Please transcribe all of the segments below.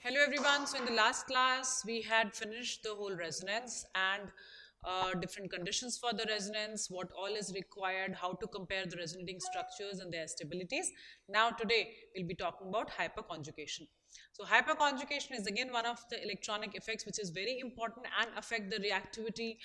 Hello everyone. So in the last class, we had finished the whole resonance and different conditions for the resonance, what all is required, how to compare the resonating structures and their stabilities. Now today, we'll be talking about hyperconjugation. So hyperconjugation is again one of the electronic effects which is very important and affect the reactivity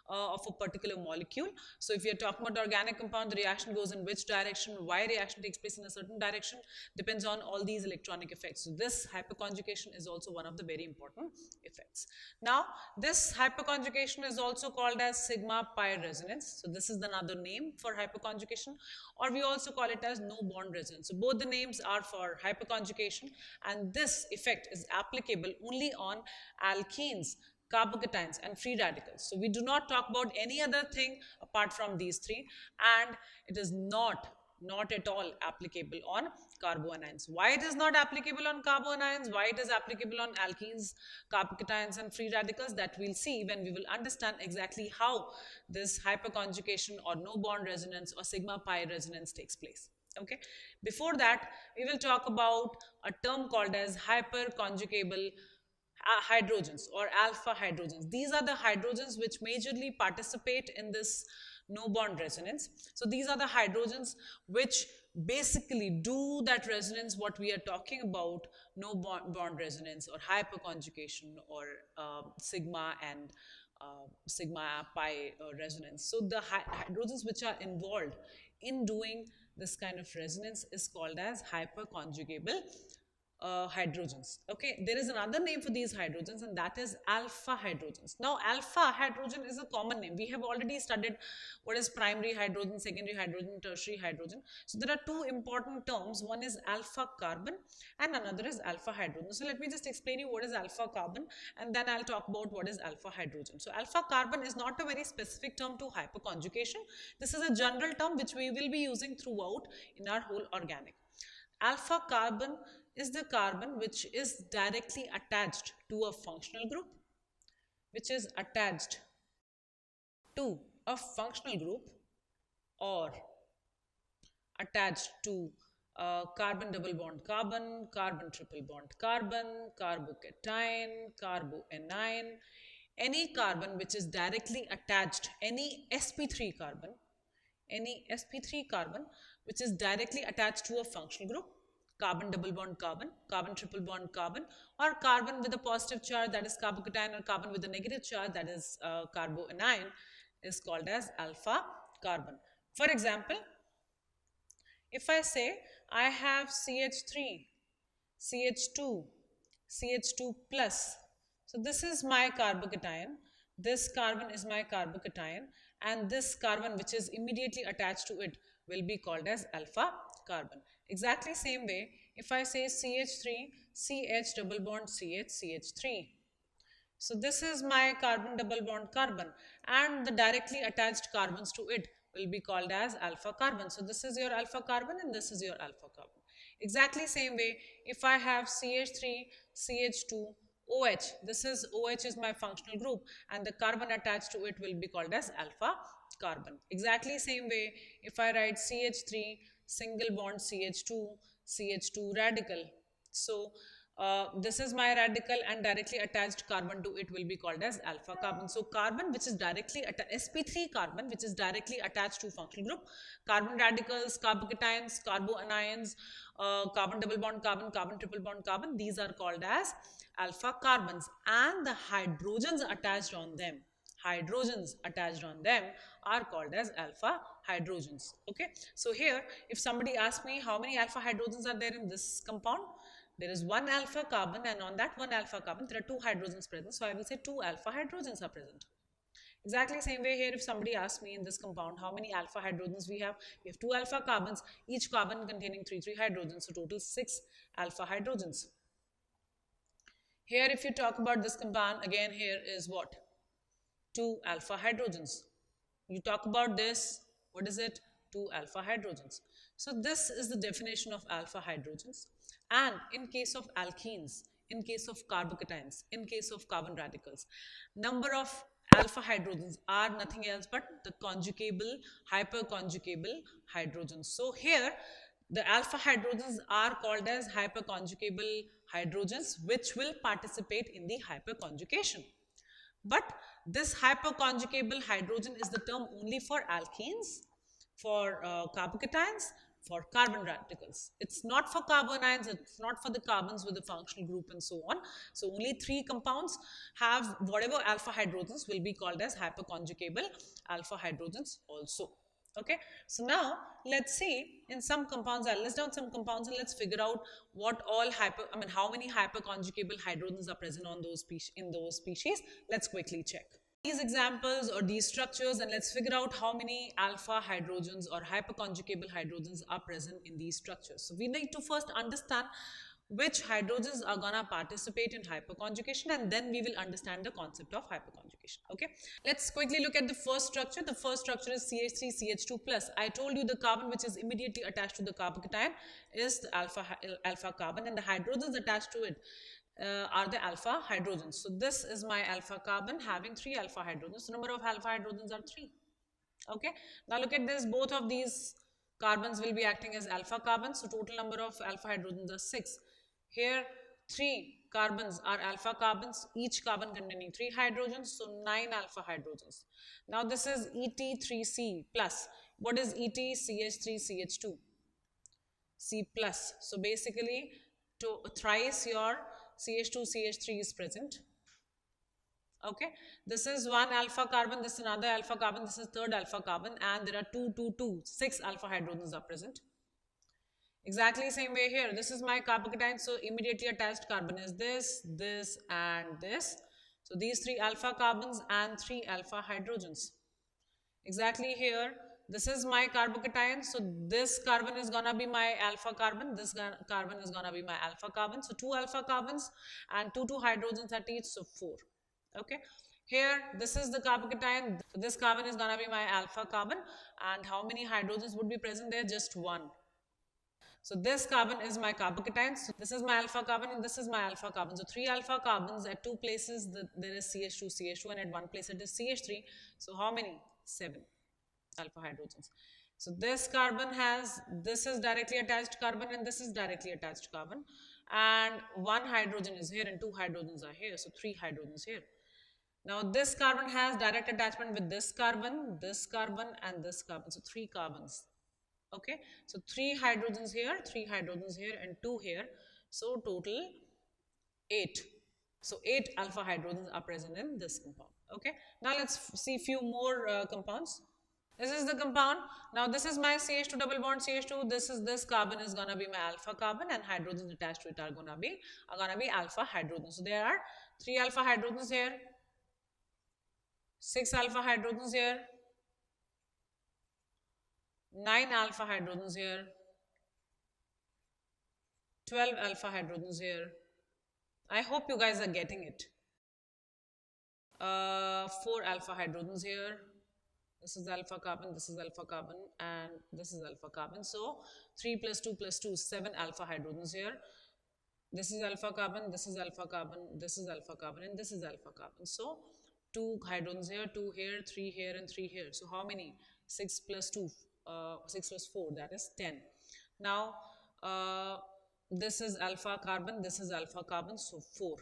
of a particular molecule. So if you're talking about organic compound, the reaction goes in which direction, why reaction takes place in a certain direction, depends on all these electronic effects. So this hyperconjugation is also one of the very important effects. Now, this hyperconjugation is also called as sigma pi resonance. So this is another name for hyperconjugation, or we also call it as no bond resonance. So both the names are for hyperconjugation, and this effect is applicable only on alkenes, carbocations and free radicals. So we do not talk about any other thing apart from these three, and it is not at all applicable on carboanions. Why it is not applicable on carboanions, why it is applicable on alkenes, carbocations and free radicals, that we'll see when we will understand exactly how this hyperconjugation or no bond resonance or sigma pi resonance takes place. Okay, before that we will talk about a term called as hyperconjugable hydrogens or alpha hydrogens. These are the hydrogens which majorly participate in this no bond resonance. So these are the hydrogens which basically do that resonance what we are talking about, no bond resonance or hyperconjugation or sigma and sigma pi resonance. So the hydrogens which are involved in doing this kind of resonance is called as hyperconjugable hydrogens. Okay, there is another name for these hydrogens, and that is alpha hydrogens. Now, alpha hydrogen is a common name. We have already studied what is primary hydrogen, secondary hydrogen, tertiary hydrogen. So there are two important terms. One is alpha carbon and another is alpha hydrogen. So let me just explain you what is alpha carbon, and then I'll talk about what is alpha hydrogen. So alpha carbon is not a very specific term to hyperconjugation. This is a general term which we will be using throughout in our whole organic. Alpha carbon is the carbon which is directly attached to a functional group, which is attached to a functional group or attached to carbon double bond carbon, carbon triple bond carbon, carbocation, carboanion, any carbon which is directly attached, any sp3 carbon, any sp3 carbon which is directly attached to a functional group, carbon double bond carbon, carbon triple bond carbon, or carbon with a positive charge, that is carbocation, or carbon with a negative charge, that is carboanion, is called as alpha carbon. For example, if I say I have CH3, CH2, CH2 plus, so this is my carbocation, this carbon is my carbocation, and this carbon which is immediately attached to it will be called as alpha carbon. Exactly same way, if I say CH3, CH double bond CH, CH3. So this is my carbon double bond carbon, and the directly attached carbons to it will be called as alpha carbon. So this is your alpha carbon and this is your alpha carbon. Exactly same way, if I have CH3, CH2, OH, this is OH is my functional group, and the carbon attached to it will be called as alpha carbon. Exactly same way, if I write CH3, single bond CH2, CH2 radical. So this is my radical, and directly attached carbon to it will be called as alpha carbon. So carbon which is directly sp3 carbon which is directly attached to functional group, carbon radicals, carbocations, carboanions, carbon double bond carbon, carbon triple bond carbon, these are called as alpha carbons, and the hydrogens attached on them, hydrogens attached on them are called as alpha hydrogens. Okay, so here if somebody asks me how many alpha hydrogens are there in this compound, there is one alpha carbon, and on that one alpha carbon there are two hydrogens present, so I will say two alpha hydrogens are present. Exactly same way here, if somebody asks me in this compound how many alpha hydrogens we have two alpha carbons, each carbon containing three hydrogens, so total 6 alpha hydrogens. Here if you talk about this compound, again here is what? 2 alpha hydrogens. You talk about this, what is it? 2 alpha hydrogens. So this is the definition of alpha hydrogens. And in case of alkenes, in case of carbocations, in case of carbon radicals, number of alpha hydrogens are nothing else but the conjugable, hyperconjugable hydrogens. So here The alpha hydrogens are called as hyperconjugable hydrogens, which will participate in the hyperconjugation. But this hyperconjugable hydrogen is the term only for alkenes, for carbocations, for carbon radicals. It's not for carbanions, it's not for the carbons with the functional group and so on. So only 3 compounds have whatever alpha hydrogens will be called as hyperconjugable alpha hydrogens also. Okay, so now let's see in some compounds. I'll list down some compounds and let's figure out what all how many hyperconjugable hydrogens are present on those in those species. Let's quickly check these examples or these structures and let's figure out how many alpha hydrogens or hyperconjugable hydrogens are present in these structures. So we need to first understand which hydrogens are gonna participate in hyperconjugation, and then we will understand the concept of hyperconjugation. Okay, let's quickly look at the first structure. The first structure is CH3CH2 plus. I told you the carbon which is immediately attached to the carbocation is the alpha carbon, and the hydrogens attached to it are the alpha hydrogens. So this is my alpha carbon having 3 alpha hydrogens. So number of alpha hydrogens are 3. Okay, now look at this. Both of these carbons will be acting as alpha carbons. So total number of alpha hydrogens are 6. Here 3 carbons are alpha carbons, each carbon containing 3 hydrogens, so 9 alpha hydrogens. Now this is Et3C plus. What is EtCH3CH2? C plus. So basically thrice your CH2CH3 is present. Okay, this is 1 alpha carbon, this is another alpha carbon, this is third alpha carbon, and there are 6 alpha hydrogens are present. Exactly same way here. This is my carbocation, so immediately attached carbon is this, this, and this. So these 3 alpha carbons and 3 alpha hydrogens. Exactly here. This is my carbocation, so this carbon is gonna be my alpha carbon. This carbon is gonna be my alpha carbon. So 2 alpha carbons and 2 hydrogens at each, so 4. Okay. Here, this is the carbocation. This carbon is gonna be my alpha carbon, and how many hydrogens would be present there? Just 1. So this carbon is my carbocation. So this is my alpha carbon and this is my alpha carbon. So 3 alpha carbons at 2 places there is CH2, CH2, and at 1 place it is CH3. So how many? 7 alpha hydrogens. So this carbon has, this is directly attached carbon and this is directly attached carbon. And 1 hydrogen is here and 2 hydrogens are here. So 3 hydrogens here. Now this carbon has direct attachment with this carbon, and this carbon. So 3 carbons. Okay, so 3 hydrogens here, and 2 here. So total 8. So 8 alpha hydrogens are present in this compound. Okay, now let's see few more compounds. This is the compound. Now this is my CH2 double bond CH2. This carbon is gonna be my alpha carbon, and hydrogens attached to it are gonna be alpha hydrogens. So there are 3 alpha hydrogens here, 6 alpha hydrogens here, 9 alpha hydrogens here, 12 alpha hydrogens here. I hope you guys are getting it. 4 alpha hydrogens here. This is alpha carbon, this is alpha carbon, and this is alpha carbon. So 3 plus 2 plus 2, 7 alpha hydrogens here. This is alpha carbon, this is alpha carbon, this is alpha carbon, and this is alpha carbon. So 2 hydrogens here, 2 here, 3 here, and 3 here. So how many? 6 plus 2. 6 plus 4, that is 10. Now this is alpha carbon, this is alpha carbon, so 4.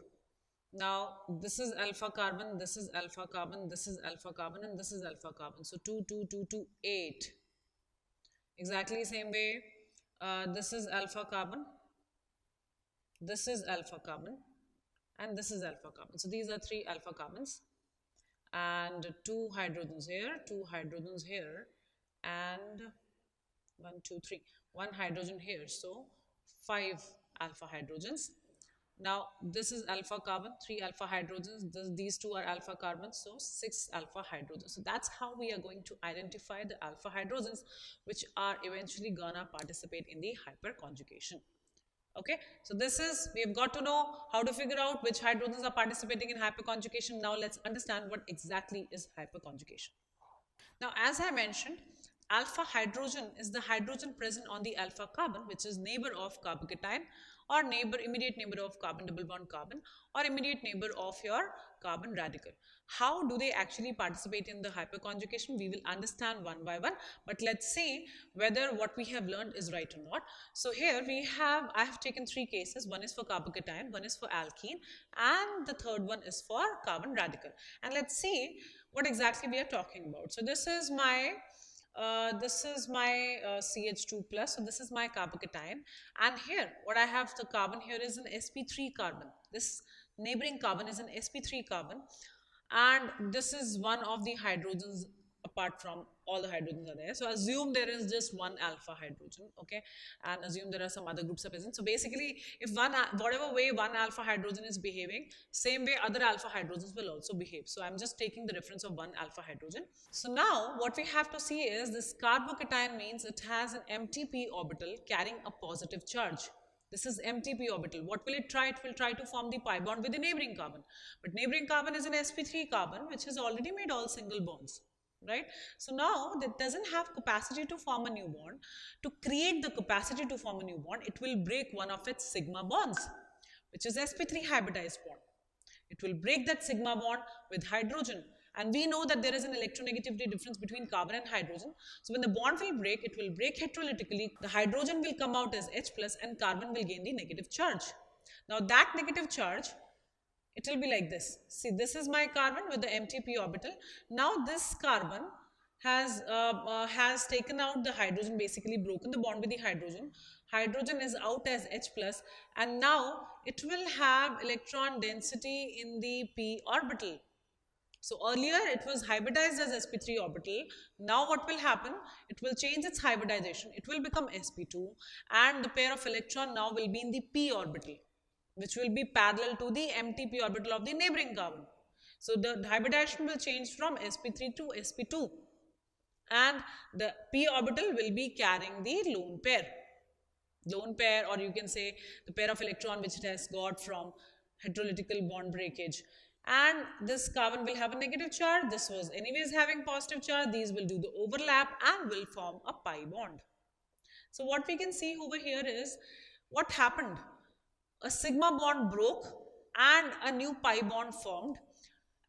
Now this is alpha carbon, this is alpha carbon, this is alpha carbon, and this is alpha carbon. So 2, 2, 2, 2, 8. Exactly same way. This is alpha carbon, this is alpha carbon, and this is alpha carbon. So these are 3 alpha carbons, and 2 hydrogens here, 2 hydrogens here, and 1, 2, 3, 1 hydrogen here. So 5 alpha hydrogens. Now this is alpha carbon, 3 alpha hydrogens. These 2 are alpha carbons, so 6 alpha hydrogens. So that's how we are going to identify the alpha hydrogens, which are eventually gonna participate in the hyperconjugation. Okay, so this is, we have got to know how to figure out which hydrogens are participating in hyperconjugation. Now let's understand what exactly is hyperconjugation. Now, as I mentioned, alpha hydrogen is the hydrogen present on the alpha carbon, which is neighbor of carbocation, or immediate neighbor of carbon double bond carbon, or immediate neighbor of your carbon radical. How do they actually participate in the hyperconjugation? We will understand one by one, but let's see whether what we have learned is right or not. So here I have taken three cases. One is for carbocation, one is for alkene, and the third one is for carbon radical. And let's see what exactly we are talking about. So this is my CH2 plus, so this is my carbocation, and here what I have, the carbon here is an sp3 carbon. This neighboring carbon is an sp3 carbon, and this is one of the hydrogens apart from all the hydrogens are there. So assume there is just one alpha hydrogen, okay, and assume there are some other groups are present. So basically, if whatever way one alpha hydrogen is behaving, same way other alpha hydrogens will also behave. So I'm just taking the reference of one alpha hydrogen. So now what we have to see is this carbocation means it has an empty p orbital carrying a positive charge. This is empty p orbital. What will it try? It will try to form the pi bond with the neighboring carbon. But neighboring carbon is an sp3 carbon which has already made all single bonds, right? So now that doesn't have capacity to form a new bond. To create the capacity to form a new bond, it will break one of its sigma bonds, which is sp3 hybridized bond. It will break that sigma bond with hydrogen. And we know that there is an electronegativity difference between carbon and hydrogen. So when the bond will break, it will break heterolytically. The hydrogen will come out as H plus and carbon will gain the negative charge. Now that negative charge, it will be like this. See, this is my carbon with the empty p orbital. Now this carbon has taken out the hydrogen, basically broken the bond with the hydrogen. Hydrogen is out as H plus, and now it will have electron density in the p orbital. So earlier it was hybridized as sp3 orbital. Now what will happen? It will change its hybridization. It will become sp2, and the pair of electron now will be in the p orbital, which will be parallel to the empty p orbital of the neighboring carbon. So the hybridization will change from sp3 to sp2, and the p orbital will be carrying the lone pair, or you can say the pair of electron which it has got from heterolytical bond breakage. And this carbon will have a negative charge. This was anyways having positive charge. These will do the overlap and will form a pi bond. So what we can see over here is what happened. A sigma bond broke and a new pi bond formed,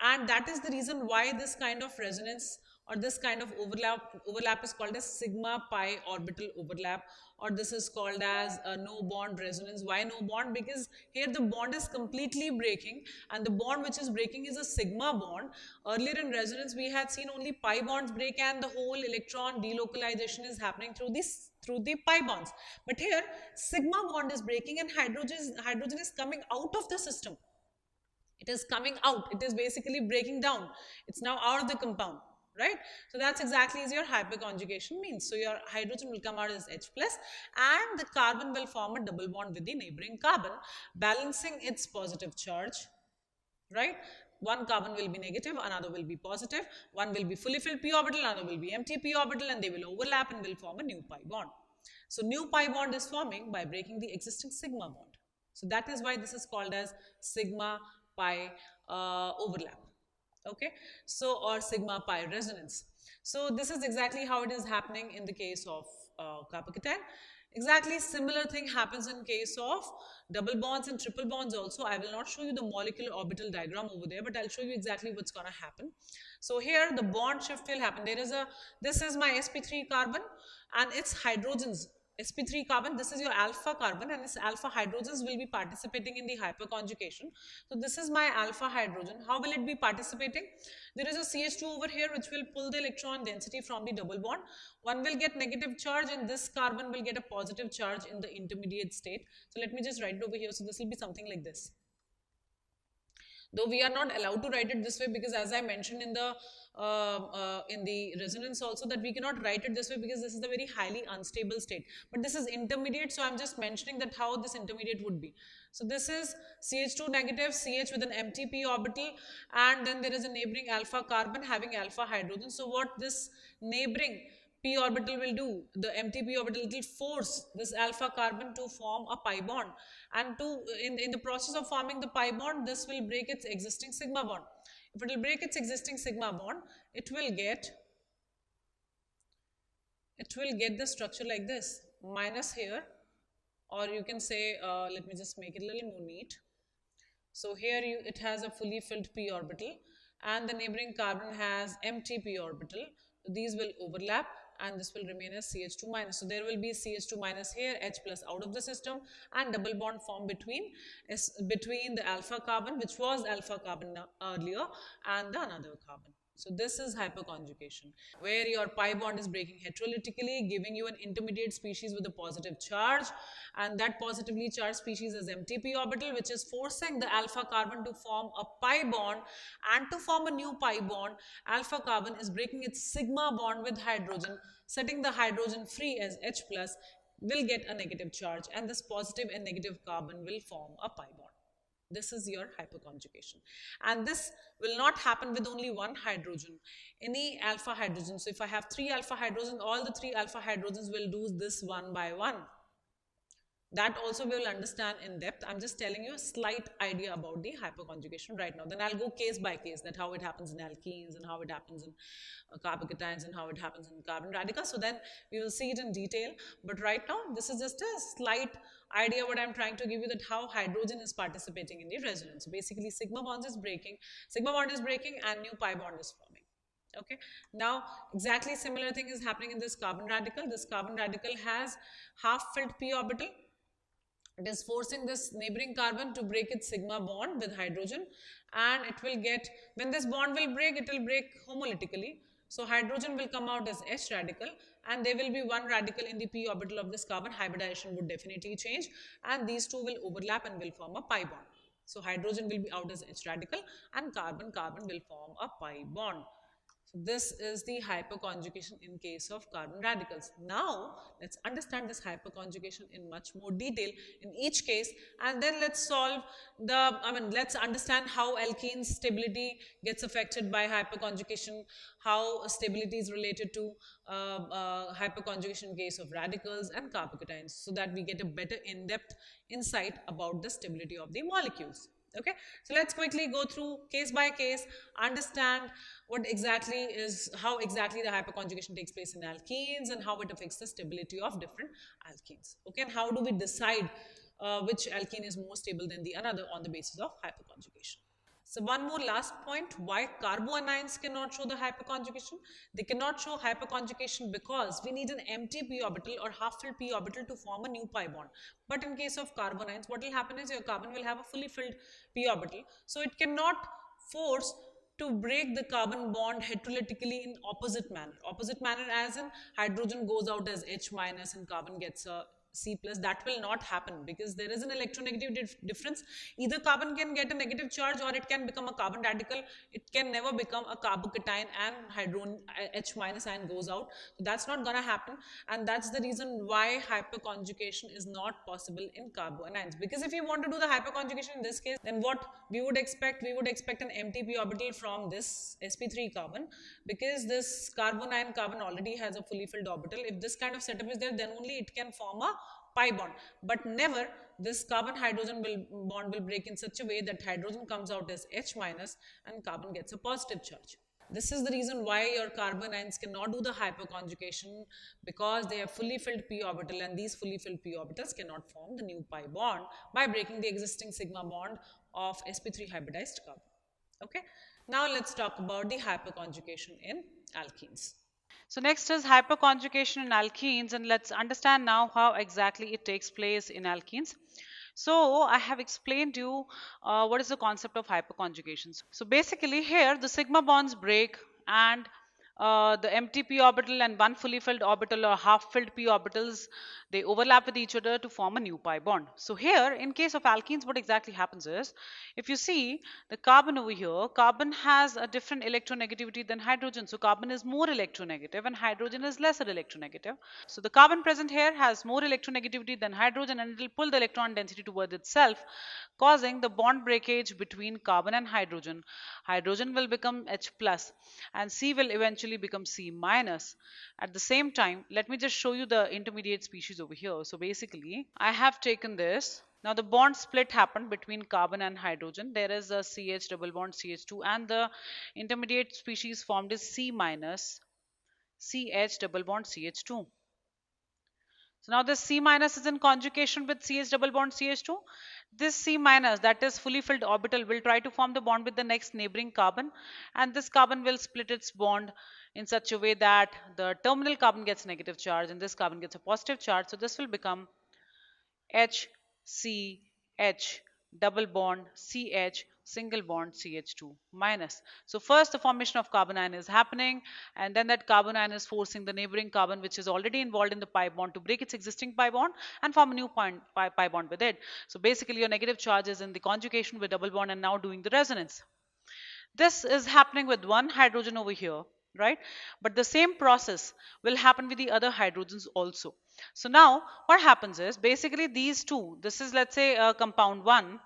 and that is the reason why this kind of resonance or this kind of overlap is called as sigma pi orbital overlap, or this is called as a no bond resonance. Why no bond? Because here the bond is completely breaking, and the bond which is breaking is a sigma bond. Earlier in resonance we had seen only pi bonds break and the whole electron delocalization is happening through the pi bonds. But here sigma bond is breaking and hydrogen is coming out of the system. It is coming out. It is basically breaking down. It's now out of the compound, right? So that's exactly as your hyperconjugation means. So your hydrogen will come out as H plus, and the carbon will form a double bond with the neighboring carbon, balancing its positive charge, right? One carbon will be negative, another will be positive. One will be fully filled p orbital, another will be empty p orbital, and they will overlap and will form a new pi bond. So new pi bond is forming by breaking the existing sigma bond. So that is why this is called as sigma pi overlap, okay? So, or sigma pi resonance. So this is exactly how it is happening in the case of carbocation. Exactly similar thing happens in case of double bonds and triple bonds also. I will not show you the molecular orbital diagram over there, but I'll show you exactly what's going to happen. So here the bond shift will happen. This is my sp3 carbon and its hydrogens. sp3 carbon, this is your alpha carbon, and this alpha hydrogens will be participating in the hyperconjugation. So this is my alpha hydrogen. How will it be participating? There is a CH2 over here which will pull the electron density from the double bond. One will get negative charge and this carbon will get a positive charge in the intermediate state. So let me just write it over here. So this will be something like this. Though we are not allowed to write it this way, because as I mentioned in the resonance also, that we cannot write it this way because this is a very highly unstable state. But this is intermediate, so I'm just mentioning that how this intermediate would be. So this is CH2 negative, CH with an empty p orbital, and then there is a neighboring alpha carbon having alpha hydrogen. So what this neighboring p orbital will do, the empty p orbital will force this alpha carbon to form a pi bond, and in the process of forming the pi bond, this will break its existing sigma bond. If it will break its existing sigma bond, it will get the structure like this, minus here, or you can say let me just make it a little more neat. So here it has a fully filled p orbital, and the neighboring carbon has empty p orbital. So these will overlap, and this will remain as CH2 minus. So there will be CH2 minus here, H plus out of the system, and double bond form between the alpha carbon, which was alpha carbon earlier, and the another carbon. So this is hyperconjugation, where your pi bond is breaking heterolytically, giving you an intermediate species with a positive charge, and that positively charged species is empty p orbital, which is forcing the alpha carbon to form a pi bond, and to form a new pi bond, alpha carbon is breaking its sigma bond with hydrogen, setting the hydrogen free as H plus, will get a negative charge, and this positive and negative carbon will form a pi bond. This is your hyperconjugation. And this will not happen with only one hydrogen, any alpha hydrogen. So if I have 3 alpha hydrogens, all the 3 alpha hydrogens will do this one by one. That also we will understand in depth. I'm just telling you a slight idea about the hyperconjugation right now. Then I'll go case by case, that how it happens in alkenes and how it happens in carbocations and how it happens in carbon radicals. So then we will see it in detail. But right now, this is just a slight idea what I'm trying to give you, that how hydrogen is participating in the resonance. So basically sigma bond is breaking and new pi bond is forming. Okay, now exactly similar thing is happening in this carbon radical. This carbon radical has half filled p orbital. It is forcing this neighboring carbon to break its sigma bond with hydrogen, and it will get, when this bond will break, it will break homolytically. So hydrogen will come out as H radical, and there will be one radical in the p orbital of this carbon. Hybridization would definitely change, and these two will overlap and will form a pi bond. So hydrogen will be out as H radical, and carbon will form a pi bond. So this is the hyperconjugation in case of carbon radicals. Now let's understand this hyperconjugation in much more detail in each case, and then let's solve let's understand how alkene stability gets affected by hyperconjugation, how stability is related to hyperconjugation in case of radicals and carbocations, so that we get a better in-depth insight about the stability of the molecules. Okay, so let's quickly go through case by case, understand how exactly the hyperconjugation takes place in alkenes and how it affects the stability of different alkenes. Okay, and how do we decide which alkene is more stable than the another on the basis of hyperconjugation. So one more last point, why carboanions cannot show the hyperconjugation. They cannot show hyperconjugation because we need an empty p orbital or half-filled p orbital to form a new pi bond. But in case of carbanions, what will happen is your carbon will have a fully filled p orbital. So it cannot force to break the carbon bond heterolytically in opposite manner. Opposite manner as in hydrogen goes out as H minus and carbon gets a C plus. That will not happen because there is an electronegative difference. Either carbon can get a negative charge or it can become a carbon radical. It can never become a carbocation and hydrogen H minus ion goes out. So that's not gonna happen, and that's the reason why hyperconjugation is not possible in carboanions. Because if you want to do the hyperconjugation in this case, then what we would expect an empty p orbital from this sp3 carbon, because this carbanion carbon already has a fully filled orbital. If this kind of setup is there, then only it can form a pi bond, but never this carbon hydrogen bond will break in such a way that hydrogen comes out as H minus and carbon gets a positive charge. This is the reason why your carbanions cannot do the hyperconjugation, because they have fully filled p orbital, and these fully filled p orbitals cannot form the new pi bond by breaking the existing sigma bond of sp3 hybridized carbon. Okay, now let's talk about the hyperconjugation in alkenes. So next is hyperconjugation in alkenes, and let's understand now how exactly it takes place in alkenes. So I have explained to you what is the concept of hyperconjugation. So basically here the sigma bonds break, and the empty p orbital and one fully filled orbital or half filled p orbitals, they overlap with each other to form a new pi bond. So here in case of alkenes, what exactly happens is, if you see the carbon over here, carbon has a different electronegativity than hydrogen. So carbon is more electronegative and hydrogen is lesser electronegative. So the carbon present here has more electronegativity than hydrogen, and it will pull the electron density towards itself, causing the bond breakage between carbon and hydrogen. Hydrogen will become H plus and C will eventually become C minus. At the same time, let me just show you the intermediate species over here. So basically, I have taken this. Now the bond split happened between carbon and hydrogen. There is a CH double bond CH2, and the intermediate species formed is C minus CH double bond CH2. So now this C minus is in conjugation with CH double bond CH2. This C minus, that is fully filled orbital, will try to form the bond with the next neighboring carbon, and this carbon will split its bond in such a way that the terminal carbon gets negative charge and this carbon gets a positive charge. So this will become HCH double bond CH single bond CH2 minus. So first the formation of carbon ion is happening, and then that carbon ion is forcing the neighboring carbon, which is already involved in the pi bond, to break its existing pi bond and form a new pi bond with it. So basically your negative charge is in the conjugation with double bond and now doing the resonance. This is happening with one hydrogen over here, right? But the same process will happen with the other hydrogens also. So now what happens is, basically these two, this is, let's say, compound 1.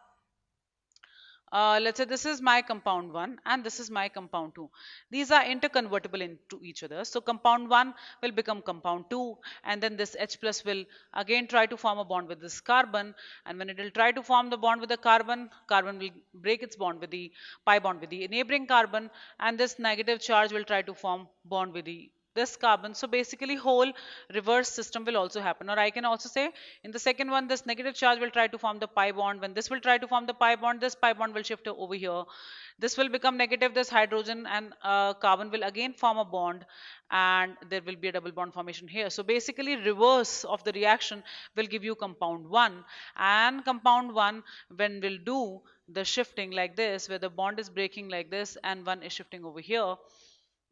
Let's say this is my compound 1 and this is my compound 2. These are interconvertible into each other. So compound 1 will become compound 2, and then this H plus will again try to form a bond with this carbon, and when it will try to form the bond with the carbon, carbon will break its bond with the pi bond with the neighboring carbon, and this negative charge will try to form bond with the this carbon. So basically whole reverse system will also happen. Or I can also say, in the second one, this negative charge will try to form the pi bond. When this will try to form the pi bond, this pi bond will shift over here. This will become negative, this hydrogen and carbon will again form a bond, and there will be a double bond formation here. So basically reverse of the reaction will give you compound 1, and compound 1 when we'll do the shifting like this, where the bond is breaking like this and one is shifting over here,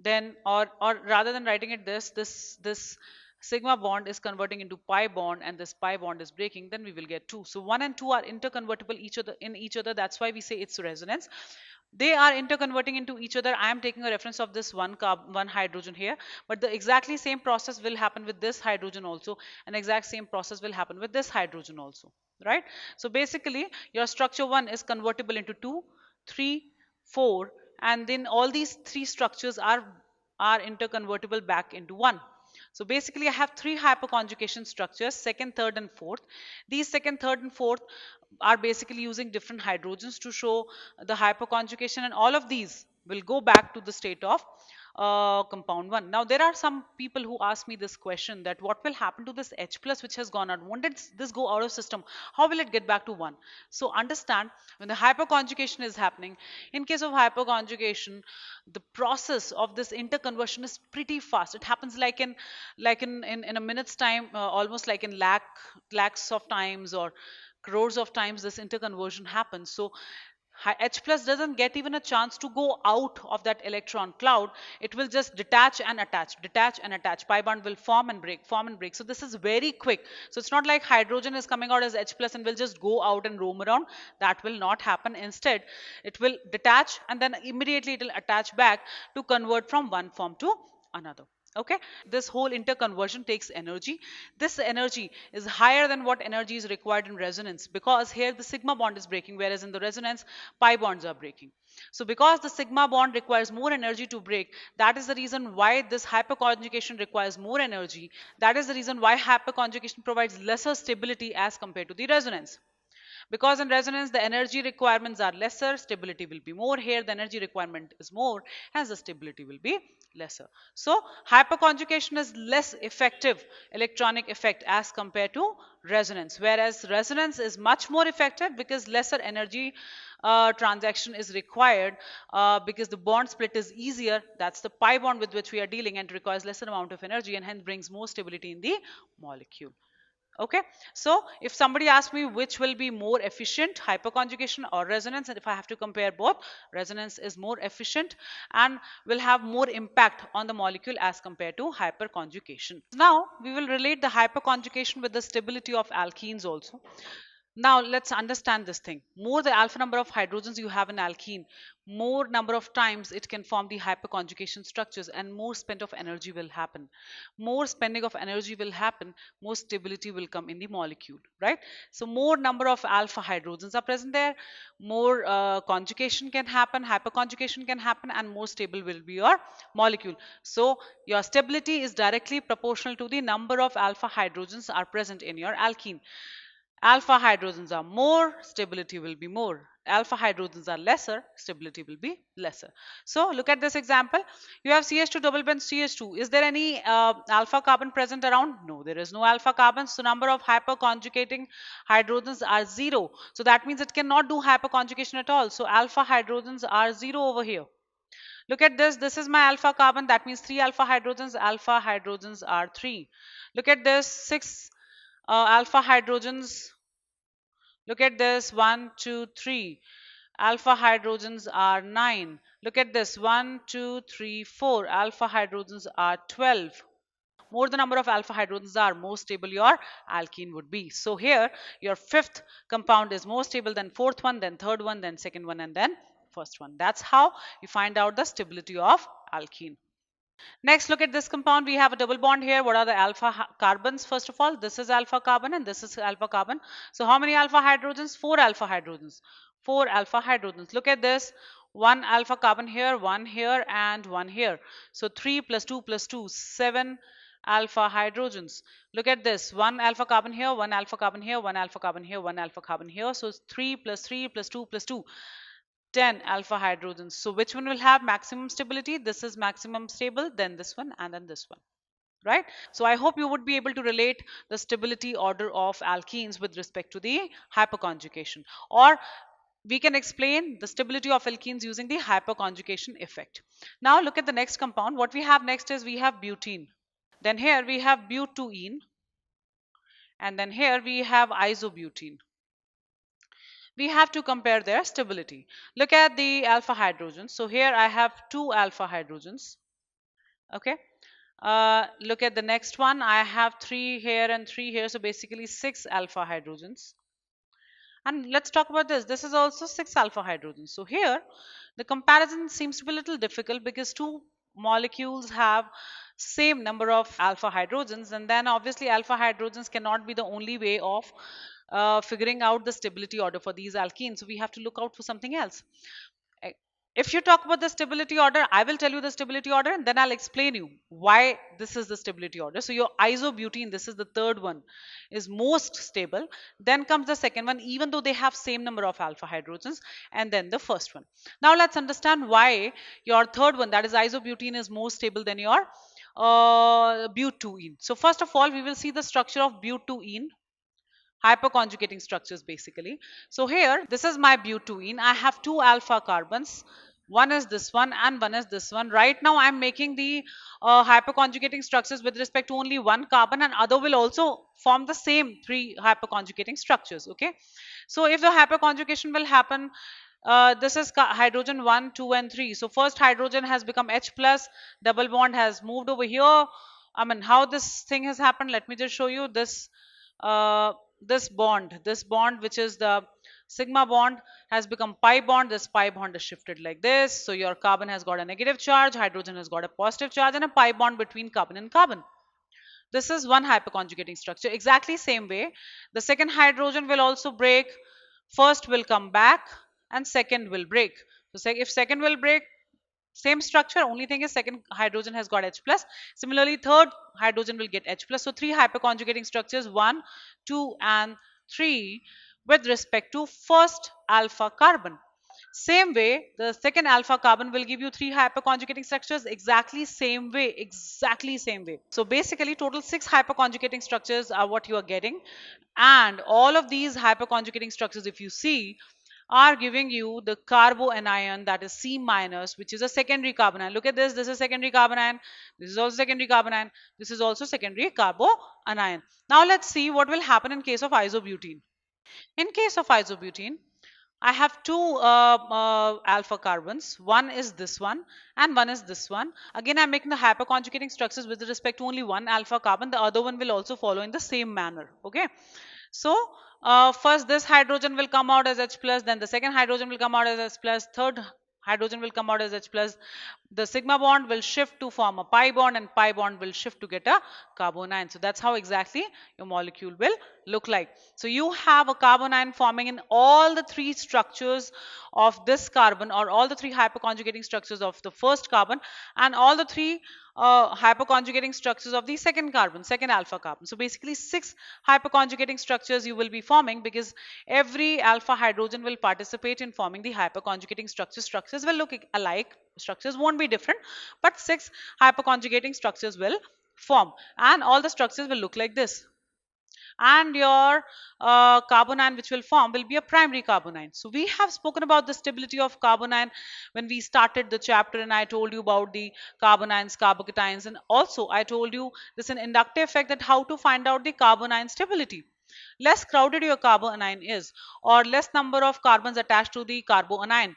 then or rather than writing it this sigma bond is converting into pi bond and this pi bond is breaking, then we will get 2. So 1 and 2 are interconvertible each other. That's why we say it's resonance. They are interconverting into each other. I am taking a reference of this one hydrogen here, but the exactly same process will happen with this hydrogen also, and exact same process will happen with this hydrogen also, right? So basically your structure 1 is convertible into 2, 3, 4, and then all these three structures are interconvertible back into 1. So basically I have 3 hyperconjugation structures, second, third and fourth. These second, third and fourth are basically using different hydrogens to show the hyperconjugation, and all of these will go back to the state of compound 1. Now there are some people who ask me this question, that what will happen to this H plus which has gone out? Won't this go out of system? How will it get back to 1? So understand, when the hyperconjugation is happening, in case of hyperconjugation, the process of this interconversion is pretty fast. It happens like in a minute's time, almost like in lakhs of times or crores of times this interconversion happens. So H plus doesn't get even a chance to go out of that electron cloud. It will just detach and attach, detach and attach. Pi bond will form and break, form and break. So this is very quick. So it's not like hydrogen is coming out as H plus and will just go out and roam around. That will not happen. Instead, it will detach and then immediately it will attach back to convert from one form to another. Okay, this whole interconversion takes energy. This energy is higher than what energy is required in resonance, because here the sigma bond is breaking, whereas in the resonance pi bonds are breaking. So because the sigma bond requires more energy to break, that is the reason why this hyperconjugation requires more energy. That is the reason why hyperconjugation provides lesser stability as compared to the resonance. Because in resonance, the energy requirements are lesser, stability will be more. Here, the energy requirement is more, hence the stability will be lesser. So, hyperconjugation is less effective electronic effect as compared to resonance, whereas resonance is much more effective because lesser energy transaction is required, because the bond split is easier. That's the pi bond with which we are dealing, and requires lesser amount of energy and hence brings more stability in the molecule. Okay, so if somebody asks me which will be more efficient, hyperconjugation or resonance, and if I have to compare both, resonance is more efficient and will have more impact on the molecule as compared to hyperconjugation. Now we will relate the hyperconjugation with the stability of alkenes also. Now let's understand this thing. More the alpha number of hydrogens you have in alkene, more number of times it can form the hyperconjugation structures, and more spend of energy will happen. More spending of energy will happen, more stability will come in the molecule, right? So more number of alpha hydrogens are present there, more conjugation can happen, hyperconjugation can happen, and more stable will be your molecule. So your stability is directly proportional to the number of alpha hydrogens are present in your alkene. Alpha hydrogens are more, stability will be more. alpha hydrogens are lesser, stability will be lesser. So look at this example. You have CH2 double bond CH2. Is there any alpha carbon present around? No, there is no alpha carbon. So number of hyperconjugating hydrogens are 0. So that means it cannot do hyperconjugation at all. So alpha hydrogens are 0 over here. Look at this. This is my alpha carbon. That means 3 alpha hydrogens. Alpha hydrogens are 3. Look at this. 6 alpha hydrogens. Look at this. 1, 2, 3. Alpha hydrogens are 9. Look at this. 1, 2, 3, 4. Alpha hydrogens are 12. More the number of alpha hydrogens are, more stable your alkene would be. So here your fifth compound is more stable than fourth one, then third one, then second one, and then first one. That's how you find out the stability of alkene. Next, look at this compound. We have a double bond here. What are the alpha carbons? First of all, this is alpha carbon and this is alpha carbon. So how many alpha hydrogens? 4 alpha hydrogens. 4 alpha hydrogens. Look at this. 1 alpha carbon here, 1 here, and 1 here. So 3 plus 2 plus 2, 7 alpha hydrogens. Look at this. 1 alpha carbon here, 1 alpha carbon here, 1 alpha carbon here, 1 alpha carbon here. So 3 plus 3 plus 2 plus 2. 10 alpha hydrogens. So which one will have maximum stability? This is maximum stable, then this one, and then this one, right? So I hope you would be able to relate the stability order of alkenes with respect to the hyperconjugation, or we can explain the stability of alkenes using the hyperconjugation effect. Now look at the next compound. What we have next is we have butene. Then here we have butene, and then here we have isobutene. We have to compare their stability. Look at the alpha hydrogens. So here I have 2 alpha hydrogens. Okay. Look at the next one. I have 3 here and 3 here. So basically 6 alpha hydrogens. And let's talk about this. This is also 6 alpha hydrogens. So here the comparison seems to be a little difficult because two molecules have same number of alpha hydrogens, and then obviously alpha hydrogens cannot be the only way of figuring out the stability order for these alkenes. So we have to look out for something else. If you talk about the stability order, I will tell you the stability order and then I'll explain you why this is the stability order. So your isobutene, this is the third one, is most stable. Then comes the second one, even though they have same number of alpha hydrogens, and then the first one. Now let's understand why your third one, that is isobutene, is more stable than your butene. So first of all, we will see the structure of butene. Hyperconjugating structures basically. So here, this is my butene. I have 2 alpha carbons. One is this one and one is this one. Right now, I'm making the hyperconjugating structures with respect to only one carbon, and other will also form the same 3 hyperconjugating structures. Okay. So if the hyperconjugation will happen, this is hydrogen 1, 2, and 3. So first hydrogen has become H plus, double bond has moved over here. I mean, how this thing has happened, let me just show you this. This bond which is the sigma bond has become pi bond. This pi bond is shifted like this. So your carbon has got a negative charge, hydrogen has got a positive charge, and a pi bond between carbon and carbon. This is one hyperconjugating structure. Exactly same way, the second hydrogen will also break. First will come back and second will break. So if second will break, same structure, only thing is second hydrogen has got H plus. Similarly, third hydrogen will get H plus. So 3 hyperconjugating structures, 1, 2, and 3 with respect to first alpha carbon. Same way, the second alpha carbon will give you 3 hyperconjugating structures, exactly same way. So basically total 6 hyperconjugating structures are what you are getting, and all of these hyperconjugating structures, if you see, are giving you the carboanion, that is C minus, which is a secondary carbanion. Look at this. This is secondary carbanion. This is also secondary carbanion. This is also secondary carboanion. Now let's see what will happen in case of isobutene. In case of isobutene, I have 2 alpha carbons. One is this one and one is this one. Again, I'm making the hyperconjugating structures with respect to only one alpha carbon. The other one will also follow in the same manner. Okay. So first this hydrogen will come out as H plus, then the second hydrogen will come out as H plus, third hydrogen will come out as H plus. The sigma bond will shift to form a pi bond, and pi bond will shift to get a carbanion. So that's how exactly your molecule will look like. So you have a carbanion forming in all the 3 structures of this carbon, or all the 3 hyperconjugating structures of the first carbon, and all the 3 hyperconjugating structures of the second carbon, second alpha carbon. So basically 6 hyperconjugating structures you will be forming, because every alpha hydrogen will participate in forming the hyperconjugating structures. Structures will look alike, structures won't be different, but 6 hyperconjugating structures will form, and all the structures will look like this. And your carbonyl which will form will be a primary carbonyl. So we have spoken about the stability of carbonyl when we started the chapter, and I told you about the carbonyls, carbocations, and also I told you this is an inductive effect, that how to find out the carbonyl stability. Less crowded your carbonyl is, or less number of carbons attached to the carbonyl,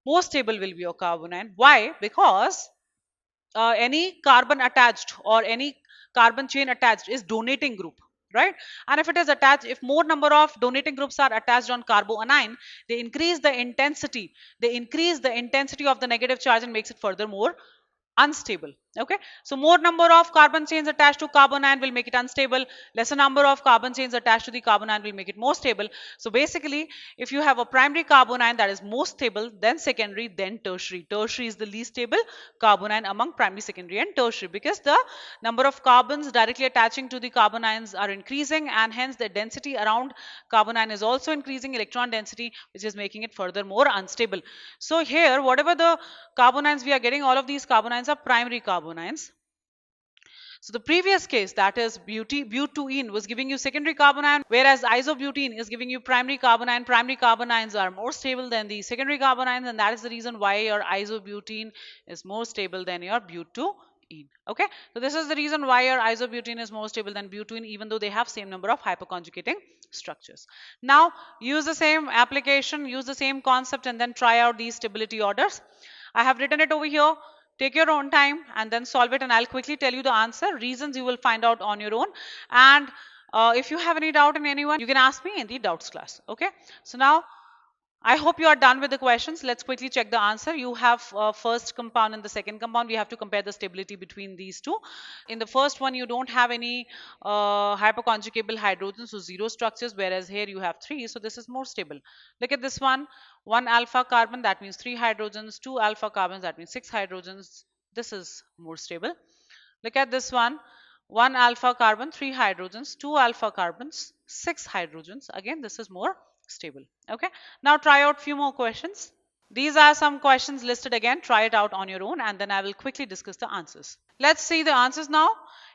more stable will be your carbonyl. Why? Because any carbon attached or any carbon chain attached is donating group, right? And if it is attached, if more number of donating groups are attached on carbonyl, they increase the intensity, of the negative charge and makes it further more unstable. Okay, so more number of carbon chains attached to carbonyl will make it unstable, lesser number of carbon chains attached to the carbonyl will make it more stable. So basically, if you have a primary carbonyl that is more stable, then secondary, then tertiary. Tertiary is the least stable carbonyl among primary, secondary, and tertiary, because the number of carbons directly attaching to the carbonyls are increasing, and hence the density around carbonyl is also increasing, electron density, which is making it further more unstable. So here, whatever the carbonyls we are getting, all of these carbonyls are primary carbonyls. So the previous case, that is butene was giving you secondary carbonyl, whereas isobutene is giving you primary carbonyl. Primary carbonyls are more stable than the secondary carbonyls, and that is the reason why your isobutene is more stable than your butene. Okay, so this is the reason why your isobutene is more stable than butene, even though they have same number of hyperconjugating structures. Now use the same application, use the same concept, and then try out these stability orders. I have written it over here. Take your own time and then solve it, and I'll quickly tell you the answer. Reasons you will find out on your own, and if you have any doubt in anyone, you can ask me in the doubts class. Okay, so now I hope you are done with the questions. Let's quickly check the answer. You have first compound and the second compound. We have to compare the stability between these two. In the first one, you don't have any hyperconjugable hydrogens, so 0 structures, whereas here you have 3, so this is more stable. Look at this one. 1 alpha carbon, that means 3 hydrogens. 2 alpha carbons, that means 6 hydrogens. This is more stable. Look at this one. 1 alpha carbon, 3 hydrogens. 2 alpha carbons, 6 hydrogens. Again, this is more stable. Okay, now try out few more questions. These are some questions listed again. Try it out on your own, and then I will quickly discuss the answers. Let's see the answers now.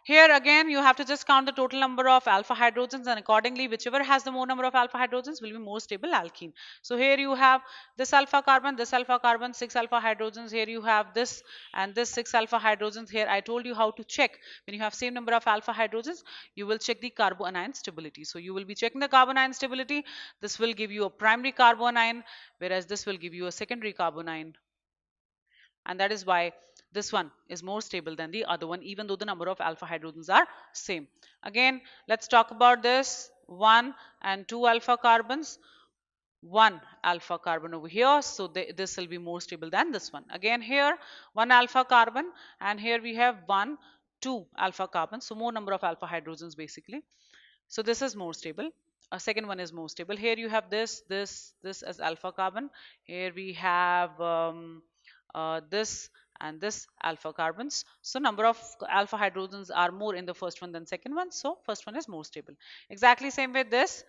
Here again, you have to just count the total number of alpha hydrogens, and accordingly, whichever has the more number of alpha hydrogens will be more stable alkene. So here you have this alpha carbon, 6 alpha hydrogens. Here you have this and this 6 alpha hydrogens. Here I told you how to check. When you have same number of alpha hydrogens, you will check the carbonyl stability. So you will be checking the carbonyl stability. This will give you a primary carbonyl, whereas this will give you a secondary carbonyl. And that is why this one is more stable than the other one, even though the number of alpha hydrogens are same. Again, let's talk about this. 1 and 2 alpha carbons. 1 alpha carbon over here, so this will be more stable than this one. Again here 1 alpha carbon, and here we have 1 2 alpha carbon, so more number of alpha hydrogens basically. So this is more stable. A second one is more stable. Here you have this as alpha carbon. Here we have this and this alpha carbons. So number of alpha hydrogens are more in the first one than second one. So first one is more stable. Exactly same way this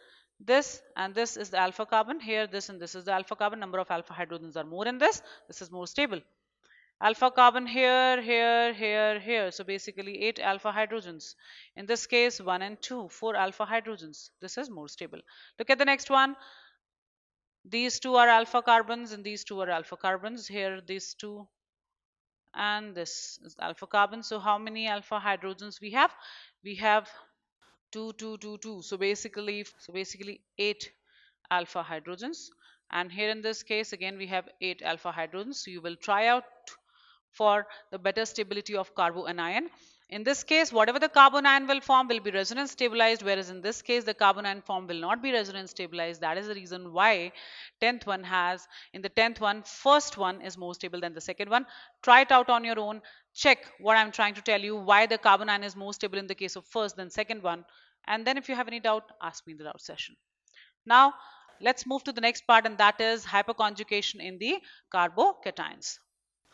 and this is the alpha carbon. Here this and this is the alpha carbon. Number of alpha hydrogens are more in this. This is more stable. Alpha carbon here, here, here, here. So basically 8 alpha hydrogens. In this case 1 and 2, 4 alpha hydrogens. This is more stable. Look at the next one. These two are alpha carbons and these two are alpha carbons. Here these two and this is alpha carbon. So how many alpha hydrogens we have? We have 2 2 2 2. So basically 8 alpha hydrogens, and here in this case again we have 8 alpha hydrogens. So you will try out for the better stability of carbonyl. In this case, whatever the carbonyl will form will be resonance stabilized, whereas in this case the carbonyl form will not be resonance stabilized. That is the reason why 10th one has, in the 10th one, first one is more stable than the second one. Try it out on your own. Check what I'm trying to tell you, why the carbonyl is more stable in the case of first than second one. And then if you have any doubt, ask me in the doubt session. Now let's move to the next part, and that is hyperconjugation in the carbocations.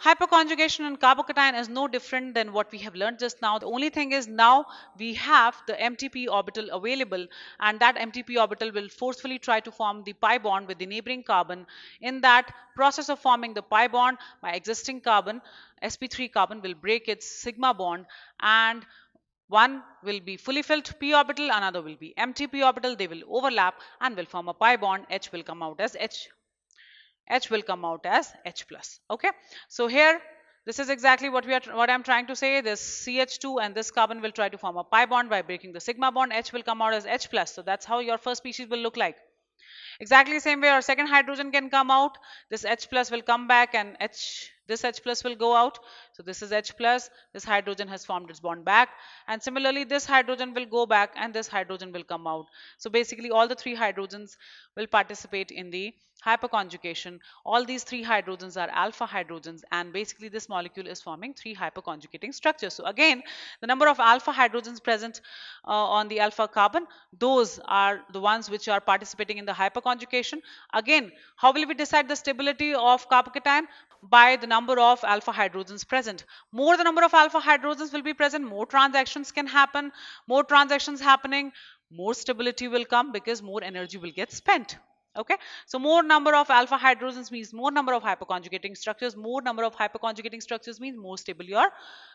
Hyperconjugation in carbocation is no different than what we have learned just now. The only thing is now we have the MTP orbital available, and that MTP orbital will forcefully try to form the pi bond with the neighboring carbon. In that process of forming the pi bond, my existing carbon, sp3 carbon, will break its sigma bond, and one will be fully filled p orbital, another will be empty p orbital. They will overlap and will form a pi bond. H will come out as H will come out as H plus. Okay. So here, this is exactly what I'm trying to say. This CH2 and this carbon will try to form a pi bond by breaking the sigma bond. H will come out as H plus. So that's how your first species will look like. Exactly the same way our second hydrogen can come out. This H plus will come back and this H plus will go out. So this is H plus. This hydrogen has formed its bond back. And similarly, this hydrogen will go back and this hydrogen will come out. So basically, all the three hydrogens will participate in the hyperconjugation. All these three hydrogens are alpha hydrogens, and basically this molecule is forming three hyperconjugating structures. So again, the number of alpha hydrogens present on the alpha carbon, those are the ones which are participating in the hyperconjugation. Again, how will we decide the stability of carbocation? By the number of alpha hydrogens present. More the number of alpha hydrogens will be present, more transactions can happen. More transactions happening, more stability will come, because more energy will get spent. Okay, so more number of alpha hydrogens means more number of hyperconjugating structures. More number of hyperconjugating structures means more stable your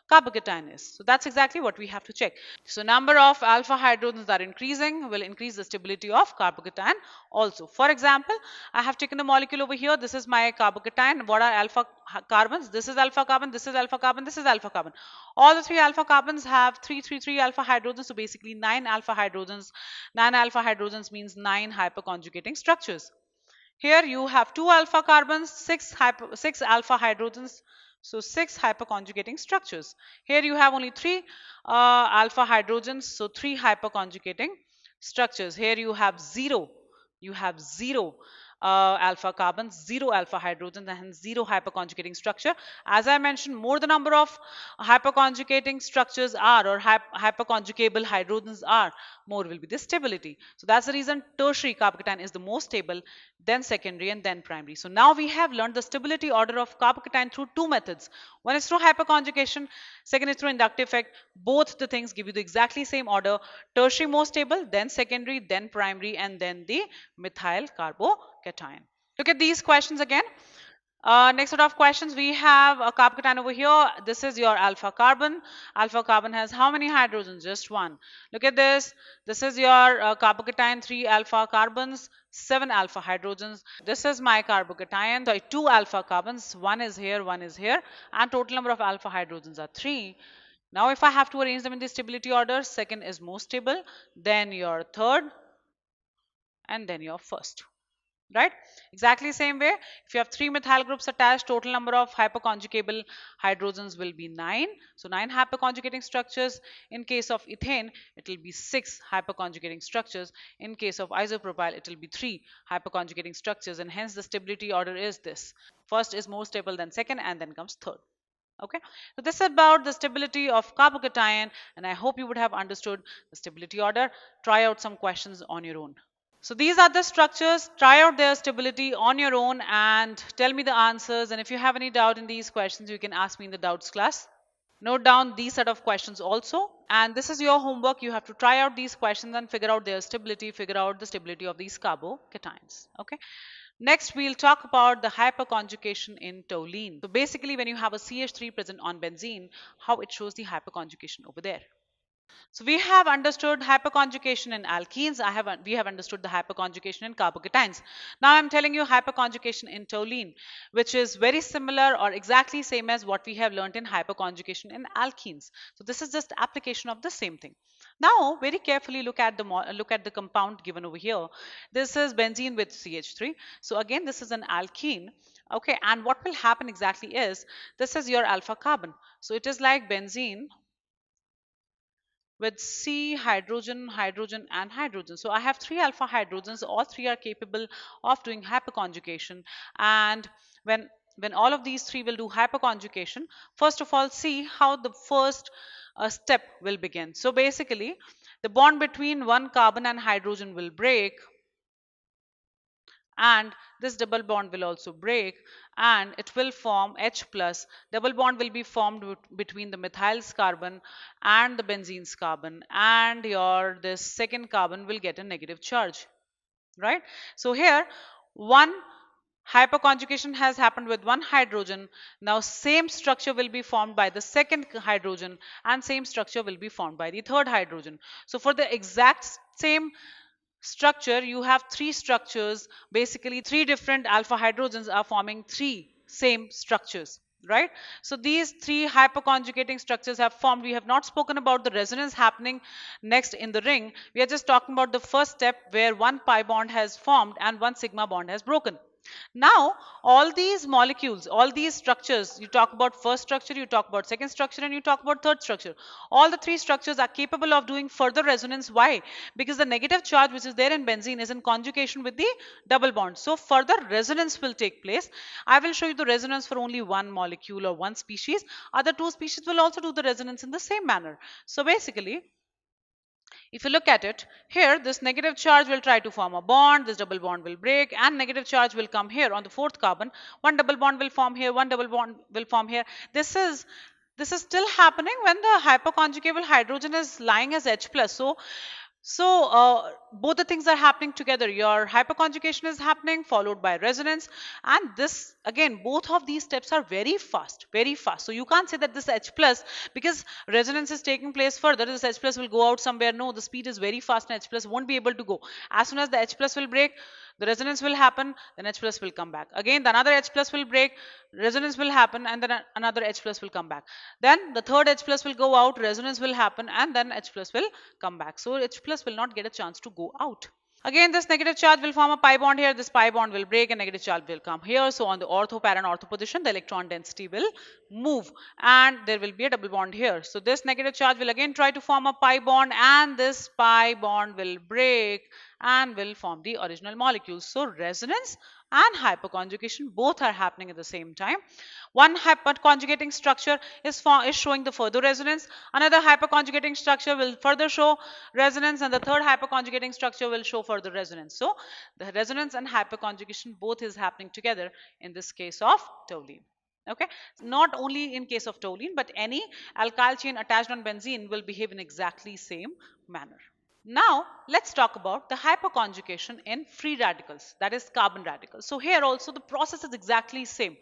carbocation is. So that's exactly what we have to check. So number of alpha hydrogens are increasing will increase the stability of carbocation also. For example, I have taken the molecule over here. This is my carbocation. What are alpha carbons? This is alpha carbon, this is alpha carbon, this is alpha carbon. All the three alpha carbons have 3 alpha hydrogens. So basically 9 alpha hydrogens. 9 alpha hydrogens means 9 hyperconjugating structures. Here you have 2 alpha carbons, 6 alpha hydrogens. So 6 hyperconjugating structures. Here you have only 3 alpha hydrogens. So 3 hyperconjugating structures. Here you have 0. You have 0 alpha carbons, 0 alpha hydrogens, and 0 hyperconjugating structure. As I mentioned, more the number of hyperconjugating structures are, or hyperconjugable hydrogens are, more will be the stability. So that's the reason tertiary carbocation is the most stable, then secondary, and then primary. So now we have learned the stability order of carbocation through two methods. One is through hyperconjugation, second is through inductive effect. Both the things give you the exactly same order: tertiary most stable, then secondary, then primary, and then the methyl carbocation. Look at these questions again. Next set of questions, we have a carbocation over here. This is your alpha carbon. Alpha carbon has how many hydrogens? Just one. Look at this. This is your carbocation, 3 alpha carbons, 7 alpha hydrogens. This is my carbocation. So 2 alpha carbons, one is here, one is here, and total number of alpha hydrogens are 3. Now if I have to arrange them in the stability order, second is most stable, then your third, and then your first. Right? Exactly same way. If you have 3 methyl groups attached, total number of hyperconjugable hydrogens will be 9. So 9 hyperconjugating structures. In case of ethane, it will be 6 hyperconjugating structures. In case of isopropyl, it will be 3 hyperconjugating structures, and hence the stability order is this. First is more stable, then second, and then comes third. Okay, so this is about the stability of carbocation, and I hope you would have understood the stability order. Try out some questions on your own. So these are the structures. Try out their stability on your own and tell me the answers. And if you have any doubt in these questions, you can ask me in the doubts class. Note down these set of questions also. And this is your homework. You have to try out these questions and figure out their stability, figure out the stability of these carbocations. Okay. Next, we'll talk about the hyperconjugation in toluene. So basically, when you have a CH3 present on benzene, how it shows the hyperconjugation over there. So we have understood hyperconjugation in alkenes. We have understood the hyperconjugation in carbocations. Now I'm telling you hyperconjugation in toluene, which is very similar or exactly same as what we have learned in hyperconjugation in alkenes. So this is just application of the same thing. Now very carefully look at the compound given over here. This is benzene with CH3. So again, this is an alkene. Okay, and what will happen exactly is this is your alpha carbon. So it is like benzene with C, hydrogen, hydrogen, and hydrogen. So I have 3 alpha hydrogens. All 3 are capable of doing hyperconjugation. And when all of these 3 will do hyperconjugation, first of all, see how the first step will begin. So basically, the bond between one carbon and hydrogen will break, and this double bond will also break and it will form H plus. Double bond will be formed between the methyl's carbon and the benzene's carbon, and your this second carbon will get a negative charge, right? So here one hyperconjugation has happened with one hydrogen. Now same structure will be formed by the second hydrogen and same structure will be formed by the third hydrogen. So for the exact same structure, you have three structures. Basically, three different alpha hydrogens are forming three same structures, right? So these three hyperconjugating structures have formed. We have not spoken about the resonance happening next in the ring. We are just talking about the first step where one pi bond has formed and one sigma bond has broken. Now, all these molecules, all these structures, you talk about first structure, you talk about second structure, and you talk about third structure. All the three structures are capable of doing further resonance. Why? Because the negative charge which is there in benzene is in conjugation with the double bond. So, further resonance will take place. I will show you the resonance for only one molecule or one species. Other two species will also do the resonance in the same manner. So, basically, if you look at it, here this negative charge will try to form a bond, this double bond will break and negative charge will come here on the fourth carbon. One double bond will form here, one double bond will form here. This is still happening when the hyperconjugable hydrogen is lying as H plus. So both the things are happening together. Your hyperconjugation is happening followed by resonance, and this again both of these steps are very fast, very fast. So you can't say that this H plus, because resonance is taking place further, this H plus will go out somewhere. No, the speed is very fast and H plus won't be able to go. As soon as the H plus will break, the resonance will happen, then H plus will come back. Again, the another H plus will break, resonance will happen, and then another H plus will come back. Then the third H plus will go out, resonance will happen, and then H plus will come back. So H plus will not get a chance to go out. Again, this negative charge will form a pi bond here. This pi bond will break and negative charge will come here. So on the ortho, para and ortho position, the electron density will move and there will be a double bond here. So this negative charge will again try to form a pi bond and this pi bond will break and will form the original molecule. So resonance and hyperconjugation both are happening at the same time. One hyperconjugating structure is showing the further resonance. Another hyperconjugating structure will further show resonance, and the third hyperconjugating structure will show further resonance. So the resonance and hyperconjugation both is happening together in this case of toluene. Okay, not only in case of toluene, but any alkyl chain attached on benzene will behave in exactly same manner. Now, let's talk about the hyperconjugation in free radicals, that is carbon radicals. So here also the process is exactly same.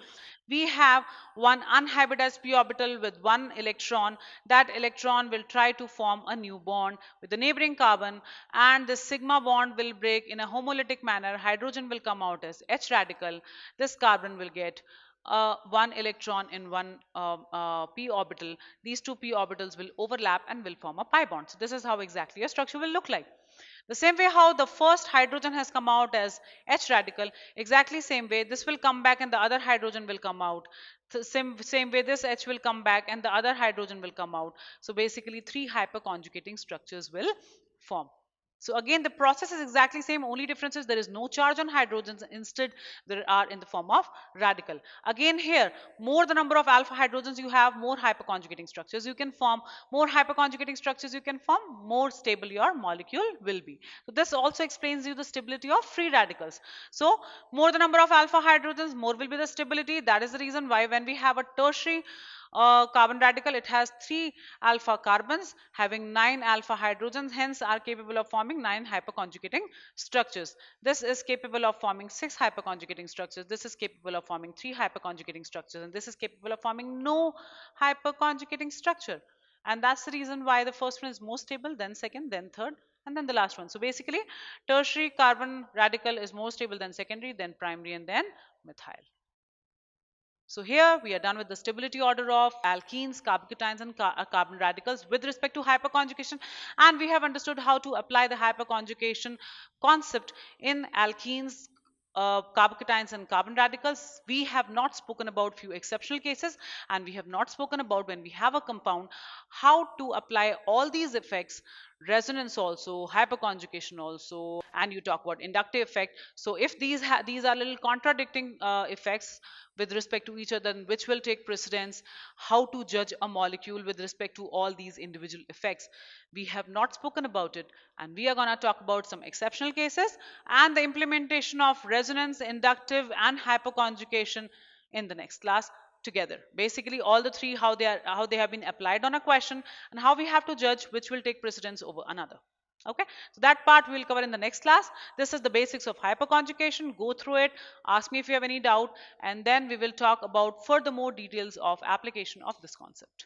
We have one unhybridized p orbital with one electron. That electron will try to form a new bond with the neighboring carbon, and the sigma bond will break in a homolytic manner. Hydrogen will come out as H radical. This carbon will get one electron in one p orbital. These two p orbitals will overlap and will form a pi bond. So this is how exactly a structure will look like. The same way how the first hydrogen has come out as H radical, exactly same way this will come back and the other hydrogen will come out. Same way this H will come back and the other hydrogen will come out. So basically three hyperconjugating structures will form. So again, the process is exactly same. Only difference is there is no charge on hydrogens. Instead, there are in the form of radical. Again, here, more the number of alpha hydrogens you have, more hyperconjugating structures you can form. More hyperconjugating structures you can form, more stable your molecule will be. So this also explains you the stability of free radicals. So more the number of alpha hydrogens, more will be the stability. That is the reason why when we have a tertiary carbon radical, it has 3 alpha carbons having 9 alpha hydrogens, hence are capable of forming 9 hyperconjugating structures. This is capable of forming 6 hyperconjugating structures. This is capable of forming 3 hyperconjugating structures, and this is capable of forming no hyperconjugating structure. And that's the reason why the first one is more stable, then second, then third, and then the last one. So basically, tertiary carbon radical is more stable than secondary, then primary, and then methyl. So here we are done with the stability order of alkenes, carbocations and carbon radicals with respect to hyperconjugation, and we have understood how to apply the hyperconjugation concept in alkenes, carbocations and carbon radicals. We have not spoken about few exceptional cases, and we have not spoken about when we have a compound how to apply all these effects resonance also, hyperconjugation also, and you talk about inductive effect. So if these are little contradicting effects with respect to each other, then which will take precedence, how to judge a molecule with respect to all these individual effects, we have not spoken about it, and we are going to talk about some exceptional cases and the implementation of resonance, inductive, and hyperconjugation in the next class together. Basically all the three, how they have been applied on a question, and how we have to judge which will take precedence over another. Okay, so that part we will cover in the next class. This is the basics of hyperconjugation. Go through it, ask me if you have any doubt, and then we will talk about further more details of application of this concept.